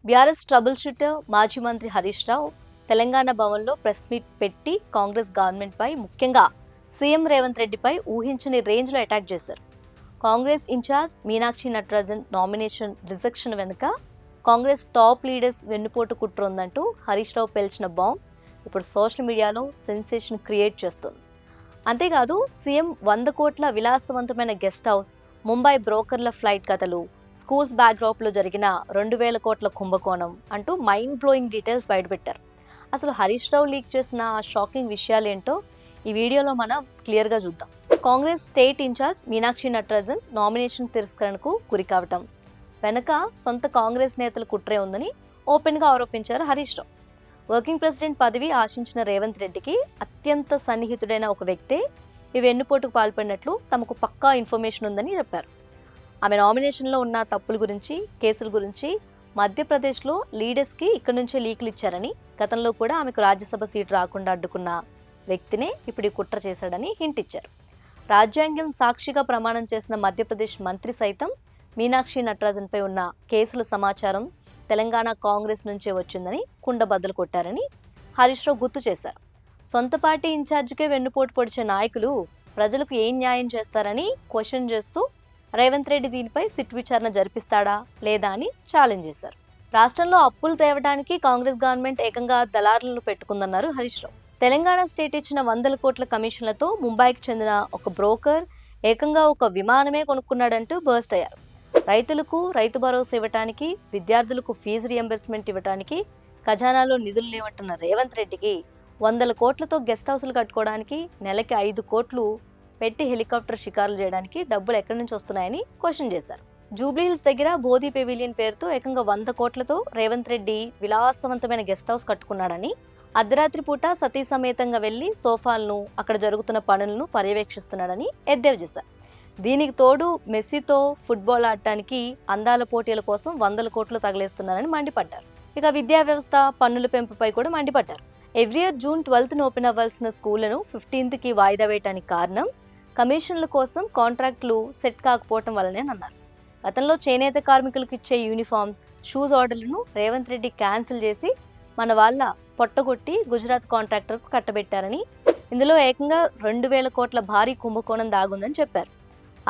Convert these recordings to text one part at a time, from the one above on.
BRS trouble shooter మాజీ మంత్రి హరీష్ రావు తెలంగాణ భవన్లో ప్రెస్ మీట్ పెట్టి కాంగ్రెస్ గవర్నమెంట్ పై ముఖ్యంగా సీఎం రేవంత్ రెడ్డిపై ఊహించని రేంజ్లో అటాక్ చేశారు. Congress incharge Meenakshi Natarajan nomination rejection వెనుక కాంగ్రెస్ టాప్ లీడర్స్ వెన్నుపోటు కుట్ర ఉందంటూ హరీష్ రావు పేల్చిన బాంబ్ ఇప్పుడు సోషల్ మీడియాలో సెన్సేషన్ క్రియేట్ చేస్తుంది. అంతేకాదు సీఎం 100 కోట్ల విలాసవంతమైన గెస్ట్ హౌస్, ముంబై బ్రోకర్ల ఫ్లైట్ కథలు, స్కూల్స్ బ్యాక్డ్రాప్లో జరిగిన 2000 కోట్ల కుంభకోణం అంటూ మైండ్ బ్లోయింగ్ డీటెయిల్స్ బయటపెట్టారు. అసలు హరీష్ రావు లీక్ చేసిన షాకింగ్ విషయాలేంటో ఈ వీడియోలో మనం క్లియర్గా చూద్దాం. Congress state in-charge Meenakshi Natarajan nomination తిరస్కరణకు గురి కావటం వెనక సొంత కాంగ్రెస్ నేతల కుట్రే ఉందని ఓపెన్గా ఆరోపించారు హరీష్ రావు. వర్కింగ్ ప్రెసిడెంట్ పదవి ఆశించిన రేవంత్ రెడ్డికి అత్యంత సన్నిహితుడైన ఒక వ్యక్తే ఈ వెన్నుపోటుకు పాల్పడినట్లు తమకు పక్కా ఇన్ఫర్మేషన్ ఉందని చెప్పారు. ఆమె నామినేషన్లో ఉన్న తప్పుల గురించి, కేసుల గురించి మధ్యప్రదేశ్లో లీడర్స్కి ఇక్కడి నుంచే లీకులు ఇచ్చారని, గతంలో కూడా ఆమెకు రాజ్యసభ సీటు రాకుండా అడ్డుకున్న వ్యక్తినే ఇప్పుడు ఈ కుట్ర చేశాడని హింట్ ఇచ్చారు. రాజ్యాంగం సాక్షిగా ప్రమాణం చేసిన మధ్యప్రదేశ్ మంత్రి సైతం మీనాక్షి నటరాజన్పై ఉన్న కేసుల సమాచారం తెలంగాణ కాంగ్రెస్ నుంచే వచ్చిందని కుండబద్దలు కొట్టారని హరీష్ రావు గుర్తు చేశారు. సొంత పార్టీ ఇన్ఛార్జికే వెన్నుపోటు పొడిచే నాయకులు ప్రజలకు ఏం న్యాయం చేస్తారని క్వశ్చన్ చేస్తూ రేవంత్ రెడ్డి దీనిపై సిట్ విచారణ జరిపిస్తాడా లేదా అని ఛాలెంజ్ చేశారు. రాష్ట్రంలో అప్పులు తేవడానికి కాంగ్రెస్ గవర్నమెంట్ ఏకంగా దళారులను పెట్టుకుందన్నారు హరీష్ రావు. తెలంగాణ స్టేట్ ఇచ్చిన 100 కోట్ల కమిషన్లతో ముంబైకి చెందిన ఒక బ్రోకర్ ఏకంగా ఒక విమానమే కొనుక్కున్నాడంటూ బర్స్ట్ అయ్యారు. రైతులకు రైతు భరోసా ఇవ్వటానికి, విద్యార్థులకు ఫీజు రియంబర్స్మెంట్ ఇవ్వటానికి ఖజానాలో నిధులు లేవంటున్న రేవంత్ రెడ్డికి 100 కోట్లతో గెస్ట్ హౌస్లు కట్టుకోవడానికి, నెలకి 5 కోట్లు పెట్టి హెలికాప్టర్ షికారులు చేయడానికి డబ్బులు ఎక్కడి నుంచి వస్తున్నాయని క్వశ్చన్ చేశారు. జూబ్లీహిల్స్ దగ్గర బోధి పెవిలియన్ పేరుతో ఏకంగా 100 కోట్లతో రేవంత్ రెడ్డి విలాసవంతమైన గెస్ట్ హౌస్ కట్టుకున్నాడని, అర్ధరాత్రి పూట సతీ సమేతంగా వెళ్లి సోఫాలను, అక్కడ జరుగుతున్న పనులను పర్యవేక్షిస్తున్నాడని ఎద్దేవా చేశారు. దీనికి తోడు మెస్సీతో ఫుట్బాల్ ఆడటానికి అందాల పోటీల కోసం 100 కోట్లు తగలేస్తున్నారని మండిపడ్డారు. ఇక విద్యా వ్యవస్థ, పన్నుల పెంపుపై కూడా మండిపడ్డారు. ఎవ్రీ ఇయర్ జూన్ 12న ఓపెన్ అవ్వాల్సిన స్కూళ్లను 15కి వాయిదా వేయడానికి కారణం కమిషన్ల కోసం కాంట్రాక్టులు సెట్ కాకపోవటం వల్లనే అన్నారు. గతంలో చేనేత కార్మికులకు ఇచ్చే యూనిఫామ్స్, షూస్ ఆర్డర్లను రేవంత్ రెడ్డి క్యాన్సిల్ చేసి మన వాళ్ళ పొట్టగొట్టి గుజరాత్ కాంట్రాక్టర్కు కట్టబెట్టారని, ఇందులో ఏకంగా 2000 కోట్ల భారీ కుంభకోణం దాగుందని చెప్పారు.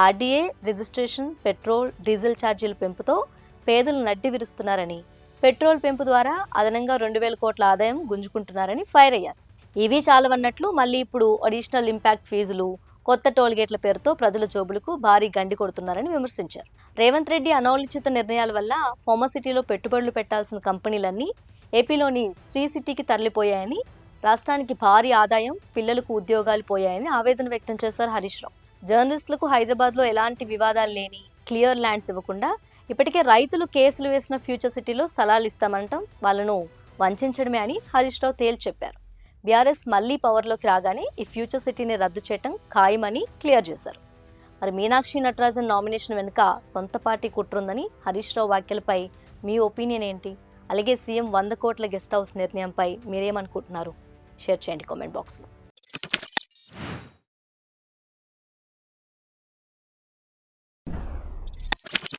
ఆర్డీఏ, రిజిస్ట్రేషన్, పెట్రోల్, డీజిల్ ఛార్జీల పెంపుతో పేదలు నడ్డి విరుస్తున్నారని, పెట్రోల్ పెంపు ద్వారా అదనంగా 2000 కోట్ల ఆదాయం గుంజుకుంటున్నారని ఫైర్ అయ్యారు. ఇవి చాలవన్నట్లు మళ్ళీ ఇప్పుడు అడిషనల్ ఇంపాక్ట్ ఫీజులు, కొత్త టోల్గేట్ల పేరుతో ప్రజల జోబులకు భారీ గండి కొడుతున్నారని విమర్శించారు. రేవంత్ రెడ్డి అనాలోచిత నిర్ణయాల వల్ల ఫార్మసిటీలో పెట్టుబడులు పెట్టాల్సిన కంపెనీలన్నీ ఏపీలోని శ్రీ సిటీకి తరలిపోయాయని, రాష్ట్రానికి భారీ ఆదాయం, పిల్లలకు ఉద్యోగాలు పోయాయని ఆవేదన వ్యక్తం చేశారు హరీష్ రావు. జర్నలిస్టులకు హైదరాబాద్లో ఎలాంటి వివాదాలు లేని క్లియర్ ల్యాండ్స్ ఇవ్వకుండా ఇప్పటికే రైతులు కేసులు వేసిన ఫ్యూచర్ సిటీలో స్థలాలు ఇస్తామంటాం వాళ్ళను వంచడమే అని హరీష్ రావు తేల్చి చెప్పారు. బీఆర్ఎస్ మళ్లీ పవర్లోకి రాగానే ఈ ఫ్యూచర్ సిటీని రద్దు చేయటం ఖాయమని క్లియర్ చేశారు. మరి మీనాక్షి నటరాజన్ నామినేషన్ వెనుక సొంత పార్టీ కుట్రుందని హరీష్ రావు వ్యాఖ్యలపై మీ ఒపీనియన్ ఏంటి? అలాగే సీఎం 100 కోట్ల గెస్ట్ హౌస్ నిర్ణయంపై మీరేమనుకుంటున్నారు? షేర్ చేయండి కామెంట్ బాక్స్లో.